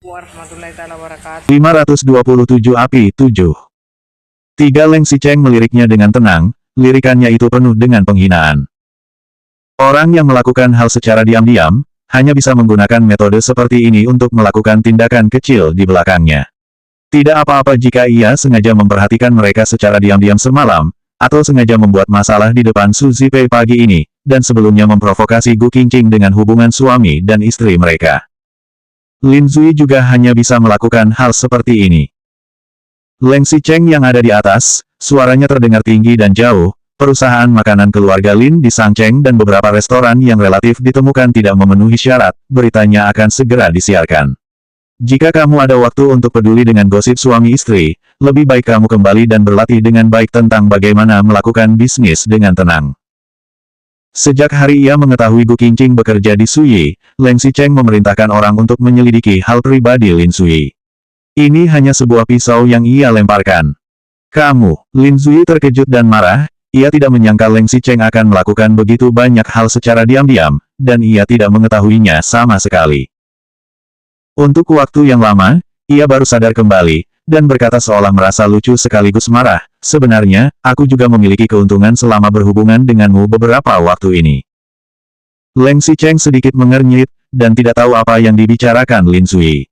Warahmatullahi taala wabarakatuh. 527 Api 7. Tiga Leng Sicheng meliriknya dengan tenang, lirikannya itu penuh dengan penghinaan. Orang yang melakukan hal secara diam-diam, hanya bisa menggunakan metode seperti ini untuk melakukan tindakan kecil di belakangnya. Tidak apa-apa jika ia sengaja memperhatikan mereka secara diam-diam semalam, atau sengaja membuat masalah di depan Su Zipei pagi ini, dan sebelumnya memprovokasi Gu Qingqing dengan hubungan suami dan istri mereka. Lin Zui juga hanya bisa melakukan hal seperti ini. Leng Sicheng yang ada di atas, suaranya terdengar tinggi dan jauh, perusahaan makanan keluarga Lin di Sangcheng dan beberapa restoran yang relatif ditemukan tidak memenuhi syarat, beritanya akan segera disiarkan. Jika kamu ada waktu untuk peduli dengan gosip suami istri, lebih baik kamu kembali dan berlatih dengan baik tentang bagaimana melakukan bisnis dengan tenang. Sejak hari ia mengetahui Gu Qingqing bekerja di Suyi, Leng Sicheng memerintahkan orang untuk menyelidiki hal pribadi Lin Suyi. Ini hanya sebuah pisau yang ia lemparkan. Kamu, Lin Suyi terkejut dan marah, ia tidak menyangka Leng Sicheng akan melakukan begitu banyak hal secara diam-diam, dan ia tidak mengetahuinya sama sekali. Untuk waktu yang lama, ia baru sadar kembali, dan berkata seolah merasa lucu sekaligus marah, sebenarnya, aku juga memiliki keuntungan selama berhubungan denganmu beberapa waktu ini. Leng Sicheng sedikit mengernyit, dan tidak tahu apa yang dibicarakan Lin Zui.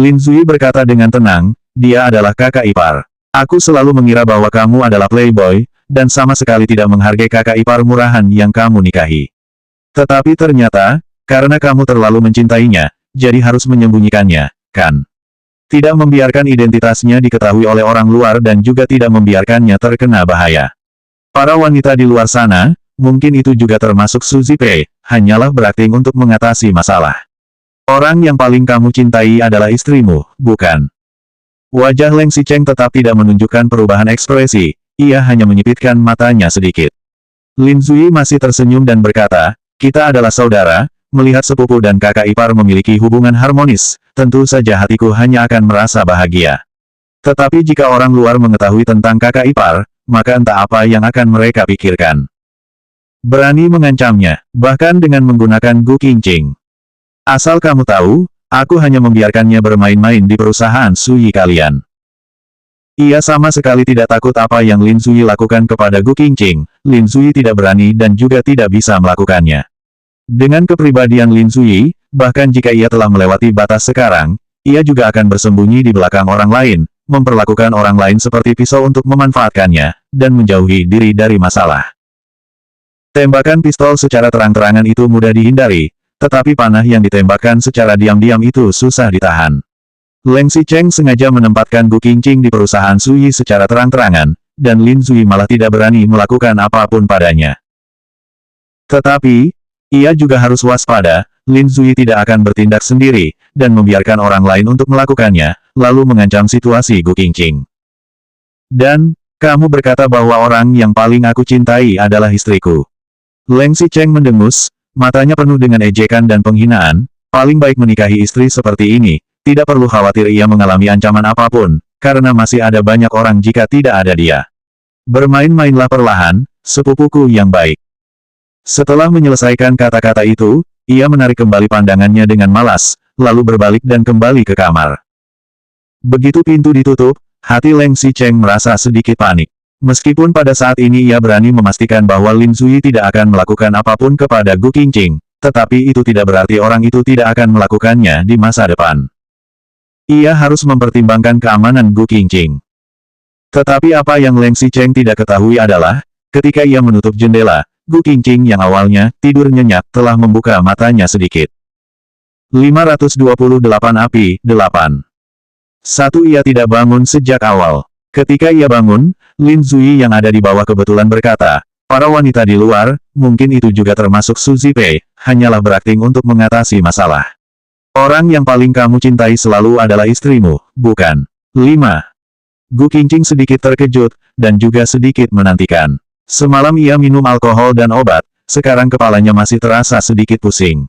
Lin Zui berkata dengan tenang, dia adalah kakak ipar. Aku selalu mengira bahwa kamu adalah playboy, dan sama sekali tidak menghargai kakak ipar murahan yang kamu nikahi. Tetapi ternyata, karena kamu terlalu mencintainya, jadi harus menyembunyikannya, kan? Tidak membiarkan identitasnya diketahui oleh orang luar dan juga tidak membiarkannya terkena bahaya. Para wanita di luar sana, mungkin itu juga termasuk Su Zipei, hanyalah berakting untuk mengatasi masalah. Orang yang paling kamu cintai adalah istrimu, bukan? Wajah Leng Sicheng tetap tidak menunjukkan perubahan ekspresi, ia hanya menyipitkan matanya sedikit. Lin Zui masih tersenyum dan berkata, kita adalah saudara. Melihat sepupu dan kakak ipar memiliki hubungan harmonis, tentu saja hatiku hanya akan merasa bahagia. Tetapi jika orang luar mengetahui tentang kakak ipar, maka entah apa yang akan mereka pikirkan. Berani mengancamnya, bahkan dengan menggunakan Gu Qingqing. Asal kamu tahu, aku hanya membiarkannya bermain-main di perusahaan Suyi kalian. Ia sama sekali tidak takut apa yang Lin Zui lakukan kepada Gu Qingqing, Lin Zui tidak berani dan juga tidak bisa melakukannya. Dengan kepribadian Lin Zui, bahkan jika ia telah melewati batas sekarang, ia juga akan bersembunyi di belakang orang lain, memperlakukan orang lain seperti pisau untuk memanfaatkannya, dan menjauhi diri dari masalah. Tembakan pistol secara terang-terangan itu mudah dihindari, tetapi panah yang ditembakkan secara diam-diam itu susah ditahan. Leng Sicheng sengaja menempatkan Gu Qingqing di perusahaan Suyi secara terang-terangan, dan Lin Zui malah tidak berani melakukan apapun padanya. Tetapi, ia juga harus waspada, Lin Zui tidak akan bertindak sendiri, dan membiarkan orang lain untuk melakukannya, lalu mengancam situasi Gu Qingqing. Dan, kamu berkata bahwa orang yang paling aku cintai adalah istriku. Leng Sicheng mendengus, matanya penuh dengan ejekan dan penghinaan, paling baik menikahi istri seperti ini, tidak perlu khawatir ia mengalami ancaman apapun, karena masih ada banyak orang jika tidak ada dia. Bermain-mainlah perlahan, sepupuku yang baik. Setelah menyelesaikan kata-kata itu, ia menarik kembali pandangannya dengan malas, lalu berbalik dan kembali ke kamar. Begitu pintu ditutup, hati Leng Sicheng merasa sedikit panik. Meskipun pada saat ini ia berani memastikan bahwa Lin Zui tidak akan melakukan apapun kepada Gu Qingqing, tetapi itu tidak berarti orang itu tidak akan melakukannya di masa depan. Ia harus mempertimbangkan keamanan Gu Qingqing. Tetapi apa yang Leng Sicheng tidak ketahui adalah, ketika ia menutup jendela, Gu Qingqing yang awalnya tidur nyenyak telah membuka matanya sedikit. 528 Api 8. Satu ia tidak bangun sejak awal. Ketika ia bangun, Lin Zui yang ada di bawah kebetulan berkata, para wanita di luar, mungkin itu juga termasuk Su Zipei, hanyalah berakting untuk mengatasi masalah. Orang yang paling kamu cintai selalu adalah istrimu, bukan? 5. Gu Qingqing sedikit terkejut, dan juga sedikit menantikan. Semalam ia minum alkohol dan obat, sekarang kepalanya masih terasa sedikit pusing.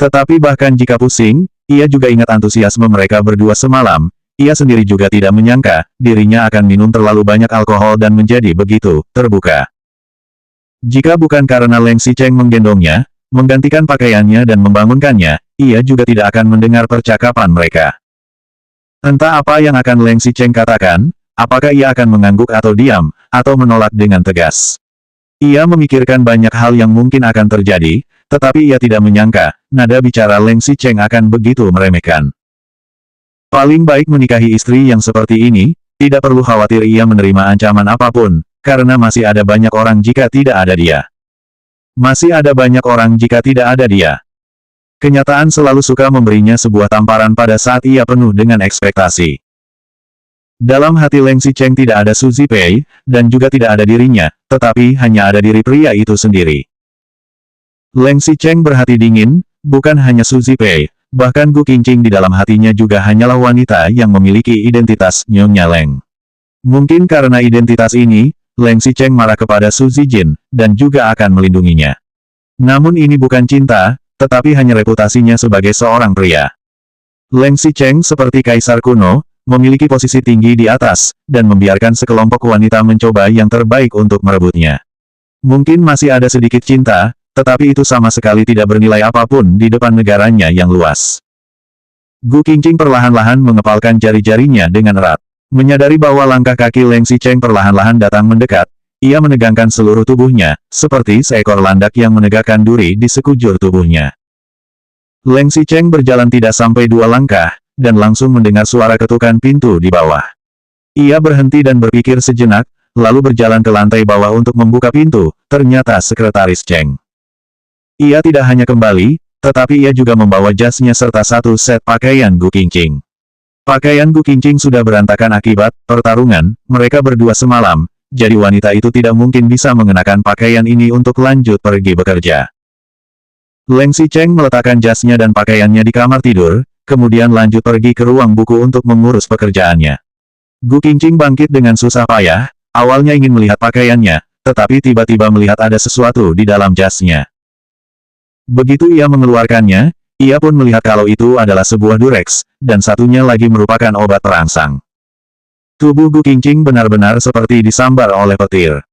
Tetapi bahkan jika pusing, ia juga ingat antusiasme mereka berdua semalam, ia sendiri juga tidak menyangka, dirinya akan minum terlalu banyak alkohol dan menjadi begitu terbuka. Jika bukan karena Leng Sicheng menggendongnya, menggantikan pakaiannya dan membangunkannya, ia juga tidak akan mendengar percakapan mereka. Entah apa yang akan Leng Xicheng katakan, apakah ia akan mengangguk atau diam, atau menolak dengan tegas. Ia memikirkan banyak hal yang mungkin akan terjadi, tetapi ia tidak menyangka, nada bicara Leng Xicheng akan begitu meremehkan. Paling baik menikahi istri yang seperti ini, tidak perlu khawatir ia menerima ancaman apapun, karena masih ada banyak orang jika tidak ada dia. Masih ada banyak orang jika tidak ada dia. Kenyataan selalu suka memberinya sebuah tamparan pada saat ia penuh dengan ekspektasi. Dalam hati Leng Xicheng tidak ada Su Zipei, dan juga tidak ada dirinya, tetapi hanya ada diri pria itu sendiri. Leng Xicheng berhati dingin, bukan hanya Su Zipei, bahkan Gu Qingqing di dalam hatinya juga hanyalah wanita yang memiliki identitas Nyonya Leng. Mungkin karena identitas ini, Leng Xicheng marah kepada Su Zijin, dan juga akan melindunginya. Namun ini bukan cinta, tetapi hanya reputasinya sebagai seorang pria. Leng Xicheng seperti kaisar kuno, memiliki posisi tinggi di atas, dan membiarkan sekelompok wanita mencoba yang terbaik untuk merebutnya. Mungkin masih ada sedikit cinta, tetapi itu sama sekali tidak bernilai apapun di depan negaranya yang luas. Gu Qingqing perlahan-lahan mengepalkan jari-jarinya dengan erat. Menyadari bahwa langkah kaki Leng Xicheng perlahan-lahan datang mendekat, ia menegangkan seluruh tubuhnya, seperti seekor landak yang menegakkan duri di sekujur tubuhnya. Leng Xicheng berjalan tidak sampai 2 langkah, dan langsung mendengar suara ketukan pintu di bawah. Ia berhenti dan berpikir sejenak, lalu berjalan ke lantai bawah untuk membuka pintu, ternyata Sekretaris Cheng. Ia tidak hanya kembali, tetapi ia juga membawa jasnya serta satu set pakaian Gu Qingqing. Pakaian Gu Qingqing sudah berantakan akibat pertarungan mereka berdua semalam, jadi wanita itu tidak mungkin bisa mengenakan pakaian ini untuk lanjut pergi bekerja. Leng Xicheng meletakkan jasnya dan pakaiannya di kamar tidur, kemudian lanjut pergi ke ruang buku untuk mengurus pekerjaannya. Gu Qingqing bangkit dengan susah payah, awalnya ingin melihat pakaiannya, tetapi tiba-tiba melihat ada sesuatu di dalam jasnya. Begitu ia mengeluarkannya, ia pun melihat kalau itu adalah sebuah durex, dan satunya lagi merupakan obat perangsang. Tubuh Gu Qingqing benar-benar seperti disambar oleh petir.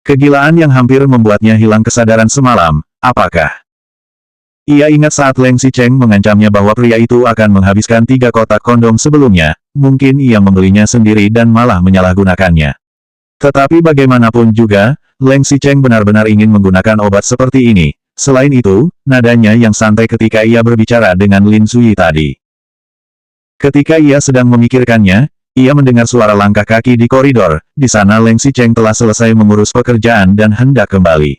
Kegilaan yang hampir membuatnya hilang kesadaran semalam, apakah? Ia ingat saat Leng Xicheng mengancamnya bahwa pria itu akan menghabiskan 3 kotak kondom sebelumnya, mungkin ia membelinya sendiri dan malah menyalahgunakannya. Tetapi bagaimanapun juga, Leng Xicheng benar-benar ingin menggunakan obat seperti ini. Selain itu, nadanya yang santai ketika ia berbicara dengan Lin Suyi tadi. Ketika ia sedang memikirkannya, ia mendengar suara langkah kaki di koridor. Di sana Leng Xicheng telah selesai mengurus pekerjaan dan hendak kembali.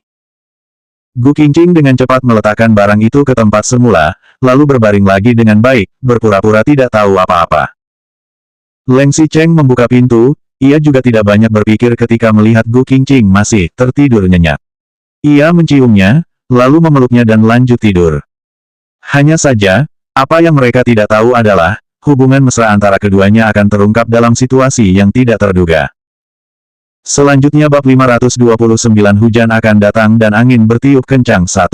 Gu Qingqing dengan cepat meletakkan barang itu ke tempat semula, lalu berbaring lagi dengan baik, berpura-pura tidak tahu apa-apa. Leng Xicheng membuka pintu, ia juga tidak banyak berpikir ketika melihat Gu Qingqing masih tertidur nyenyak. Ia menciumnya, lalu memeluknya dan lanjut tidur. Hanya saja, apa yang mereka tidak tahu adalah, hubungan mesra antara keduanya akan terungkap dalam situasi yang tidak terduga. Selanjutnya bab 529 hujan akan datang dan angin bertiup kencang 1.